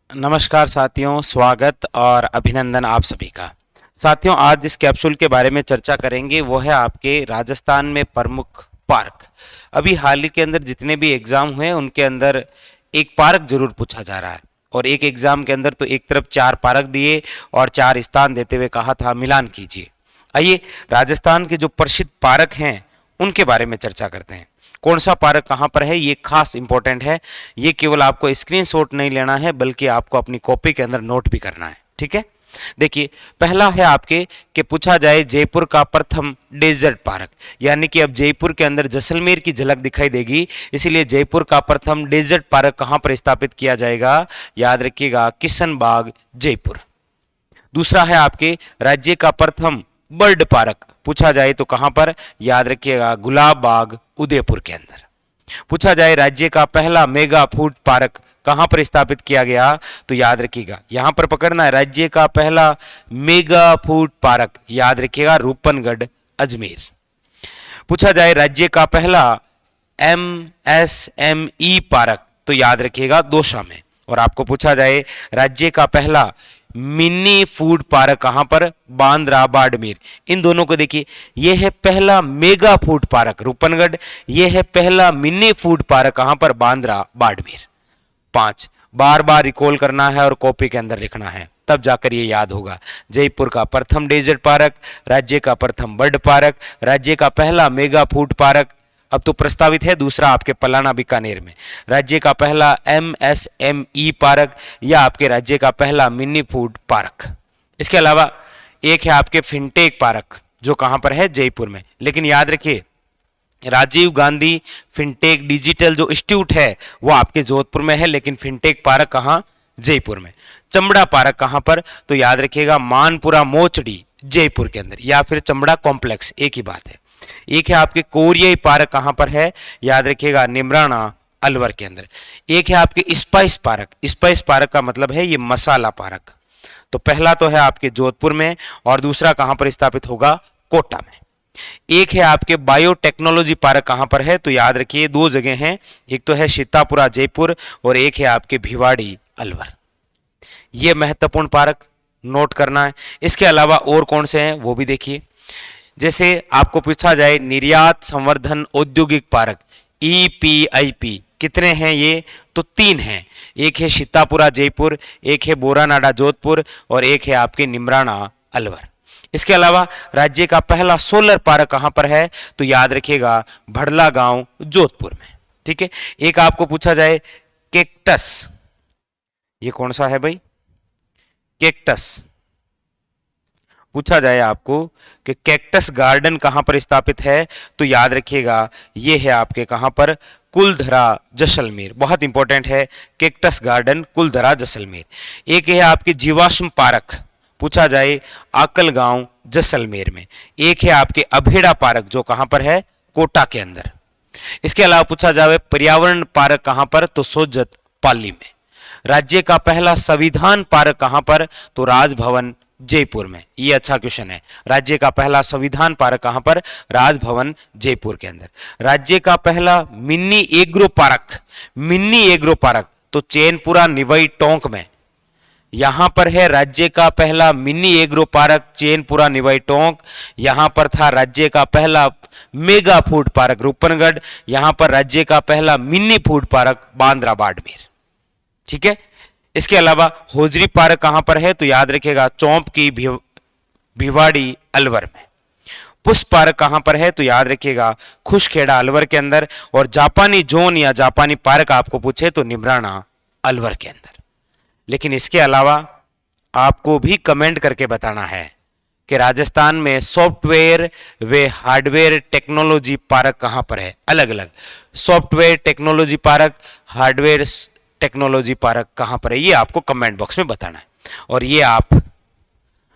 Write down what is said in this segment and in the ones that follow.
नमस्कार साथियों, स्वागत और अभिनंदन आप सभी का। साथियों, आज जिस कैप्सूल के बारे में चर्चा करेंगे वो है आपके राजस्थान में प्रमुख पार्क। अभी हाल ही के अंदर जितने भी एग्जाम हुए उनके अंदर एक पार्क जरूर पूछा जा रहा है, और एक एग्जाम के अंदर तो एक तरफ 4 पार्क दिए और 4 स्थान देते हुए कहा था मिलान कीजिए। आइए राजस्थान के जो प्रसिद्ध पार्क हैं उनके बारे में चर्चा करते हैं। कौन सा पार्क कहाँ पर है ये खास इंपॉर्टेंट है। ये केवल आपको स्क्रीनशॉट नहीं लेना है बल्कि आपको अपनी कॉपी के अंदर नोट भी करना है। ठीक है, देखिए पहला है आपके कि पूछा जाए जयपुर का प्रथम डेजर्ट पार्क, यानी कि अब जयपुर के अंदर जैसलमेर की झलक दिखाई देगी, इसीलिए जयपुर का प्रथम डेजर्ट पार्क कहाँ पर स्थापित किया जाएगा, याद रखिएगा किशन बाग जयपुर। दूसरा है आपके राज्य का प्रथम बर्ड पार्क, पूछा जाए तो कहां पर, याद रखिएगा गुलाब बाग उदयपुर के अंदर। पूछा जाए राज्य का पहला मेगा फूड पार्क कहां पर स्थापित किया गया, तो याद रखिएगा यहां पर पकड़ना है, राज्य का पहला मेगा फूड पार्क, याद रखिएगा रूपनगढ़ अजमेर। पूछा जाए राज्य का पहला MSME पार्क, तो याद रखिएगा दौसा में। और आपको पूछा जाए राज्य का पहला मिनी फूड पार्क कहां पर, बांद्रा बाड़मेर। इन दोनों को देखिए, यह है पहला मेगा फूड पार्क रूपनगढ़, यह है पहला मिनी फूड पार्क कहां पर, बांद्रा बाड़मेर। 5 बार बार रिकॉल करना है और कॉपी के अंदर लिखना है, तब जाकर ये याद होगा। जयपुर का प्रथम डेजर्ट पार्क, राज्य का प्रथम बर्ड पार्क, राज्य का पहला मेगा फूड पार्क, अब तो प्रस्तावित है दूसरा आपके पलाना बीकानेर में, राज्य का पहला MSME पार्क या आपके राज्य का पहला मिनी फूड पार्क। इसके अलावा एक है आपके फिनटेक पार्क जो कहां पर है, जयपुर में। लेकिन याद रखिए राजीव गांधी फिनटेक डिजिटल जो इंस्टीट्यूट है वो आपके जोधपुर में है, लेकिन फिनटेक पार्क कहां, जयपुर में। चमड़ा पार्क कहां पर, तो याद रखिएगा मानपुरा मोचड़ी जयपुर के अंदर, या फिर चमड़ा कॉम्प्लेक्स, एक ही बात है। एक है आपके कोरियाई पार्क कहां पर है, याद रखिएगा निमराना अलवर के अंदर। एक है आपके स्पाइस पार्क, स्पाइस पार्क का मतलब है ये मसाला पार्क। तो पहला तो है आपके जोधपुर में और दूसरा कहां पर स्थापित होगा, कोटा में। एक है आपके बायोटेक्नोलॉजी पार्क कहां पर है, तो याद रखिए 2 जगह हैं, एक तो है सीतापुरा जयपुर और एक है आपके भिवाड़ी अलवर। ये महत्वपूर्ण पार्क नोट करना है। इसके अलावा और कौन से हैं वो भी देखिए। जैसे आपको पूछा जाए निर्यात संवर्धन औद्योगिक पार्क EPIP, कितने हैं ये, तो 3 हैं। एक है सीतापुरा जयपुर, एक है बोरानाडा जोधपुर और एक है आपके निमराना अलवर। इसके अलावा राज्य का पहला सोलर पार्क कहां पर है, तो याद रखिएगा भड़ला गांव जोधपुर में। ठीक है, एक आपको पूछा जाए कैक्टस, ये कौन सा है भाई, कैक्टस पूछा जाए आपको कि कैक्टस गार्डन कहां पर स्थापित है, तो याद रखिएगा ये है आपके कहां पर, कुलधरा जैसलमेर। बहुत इंपॉर्टेंट है कैक्टस गार्डन कुलधरा जैसलमेर। एक है आपके जीवाश्म पार्क, पूछा जाए आकल गांव जैसलमेर में। एक है आपके अभेड़ा पार्क जो कहां पर है, कोटा के अंदर। इसके अलावा पूछा जाए पर्यावरण पार्क कहां पर, तो सोजत पाली में। राज्य का पहला संविधान पार्क कहां पर, तो राजभवन जयपुर में। ये अच्छा क्वेश्चन है, राज्य का पहला संविधान पार्क कहां पर, राजभवन जयपुर के अंदर। राज्य का पहला mini agro park, mini agro park तो चैनपुरा निवई टोंक में, यहां पर है राज्य का पहला mini agro park Chainpura Niwai Tonk. यहां पर था राज्य का पहला मेगा फूड पार्क रूपनगढ़, यहां पर राज्य का पहला mini food park Bandra Barmer. ठीक है, इसके अलावा होजरी पार्क कहां पर है, तो याद रखिएगा चौंप की भिवाड़ी अलवर में। पुष्प पार्क कहां पर है, तो याद रखिएगा खुशखेड़ा अलवर के अंदर। और जापानी जोन या जापानी पार्क आपको पूछे तो निमराना अलवर के अंदर। लेकिन इसके अलावा आपको भी कमेंट करके बताना है कि राजस्थान में सॉफ्टवेयर व हार्डवेयर टेक्नोलॉजी पार्क कहां पर है, अलग अलग software technology park, hardware technology park कहां पर है, ये आपको कमेंट बॉक्स में बताना है। और ये आप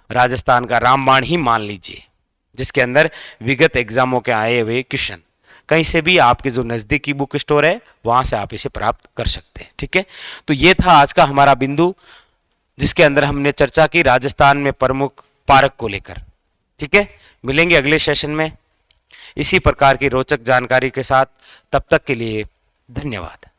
राजस्थान का रामबाण ही मान लीजिए जिसके अंदर विगत एग्जामों के आए हुए क्वेश्चन, कहीं से भी आपके जो नजदीकी बुक स्टोर है वहां से आप इसे प्राप्त कर सकते हैं। ठीक है, तो ये था आज का हमारा बिंदु जिसके अंदर हमने चर्चा की राजस्थान में प्रमुख पार्क को लेकर। ठीक है, मिलेंगे अगले सेशन में इसी प्रकार की रोचक जानकारी के साथ, तब तक के लिए धन्यवाद।